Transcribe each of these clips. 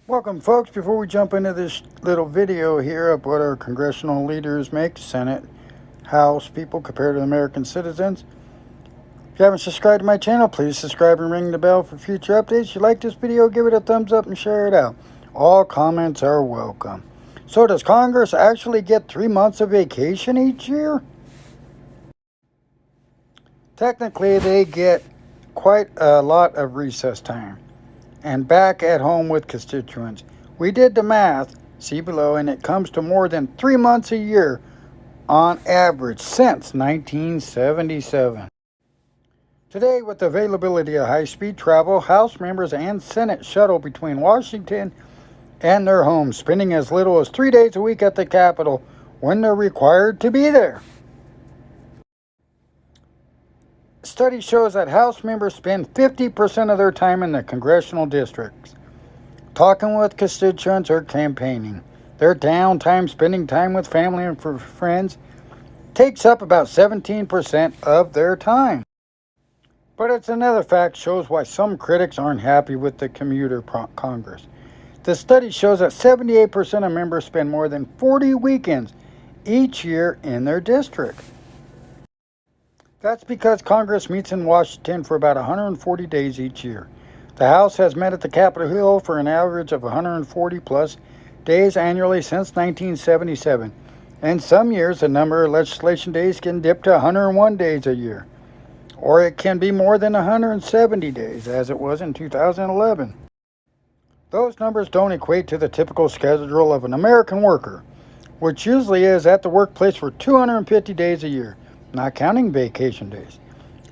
Welcome, folks. Before we jump into this little video here of what our congressional leaders make, Senate, House people compared to American citizens, if you haven't subscribed to my channel, please subscribe and ring the bell for future updates. If you like this video, give it a thumbs up and share it out. All comments are welcome. So does Congress actually get 3 months of vacation each year? Technically, they get quite a lot of recess time and back at home with constituents. We did the math, see below, and it comes to more than 3 months a year on average since 1977. Today, with the availability of high-speed travel, House members and Senate shuttle between Washington and their homes, spending as little as 3 days a week at the Capitol when they're required to be there. Study shows that House members spend 50% of their time in the congressional districts, talking with constituents or campaigning. Their downtime, spending time with family and friends, takes up about 17% of their time. But it's another fact shows why some critics aren't happy with the commuter Congress. The study shows that 78% of members spend more than 40 weekends each year in their district. That's because Congress meets in Washington for about 140 days each year. The House has met at the Capitol Hill for an average of 140 plus days annually since 1977. In some years, the number of legislation days can dip to 101 days a year, or it can be more than 170 days, as it was in 2011. Those numbers don't equate to the typical schedule of an American worker, which usually is at the workplace for 250 days a year, not counting vacation days,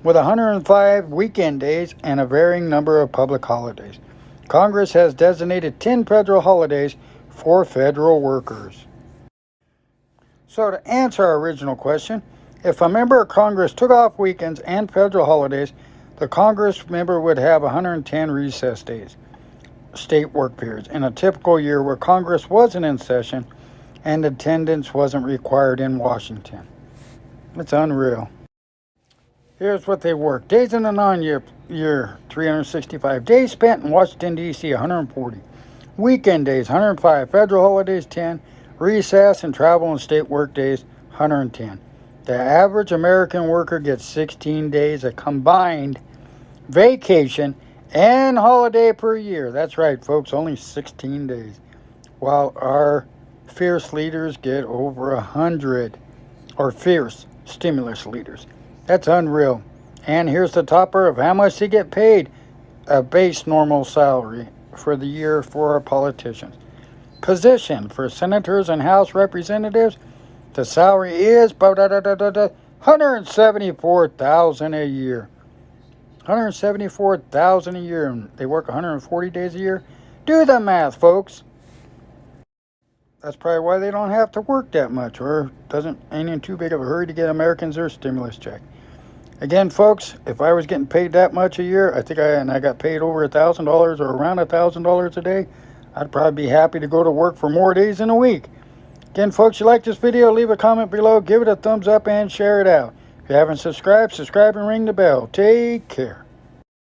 with 105 weekend days and a varying number of public holidays. Congress has designated 10 federal holidays for federal workers. So to answer our original question, if a member of Congress took off weekends and federal holidays, the Congress member would have 110 recess days, state work periods, in a typical year where Congress wasn't in session and attendance wasn't required in Washington. It's unreal. Here's what they work. Days in a non-year, 365. Days spent in Washington, D.C., 140. Weekend days, 105. Federal holidays, 10. Recess and travel and state work days, 110. The average American worker gets 16 days of combined vacation and holiday per year. That's right, folks, only 16 days. While our fierce leaders get over 100, or fierce stimulus leaders. That's unreal. And here's the topper of how much they get paid. A base normal salary for the year for our politicians. Position for senators and House representatives, the salary is $174,000 a year. $174,000 a year, and they work 140 days a year. Do the math, folks. That's probably why they don't have to work that much, or ain't in too big of a hurry to get Americans their stimulus check. Again, folks, if I was getting paid that much a year, I got paid over $1,000 or around $1,000 a day, I'd probably be happy to go to work for more days in a week. Again, folks, you like this video, leave a comment below, give it a thumbs up, and share it out. If you haven't subscribed, subscribe and ring the bell. Take care.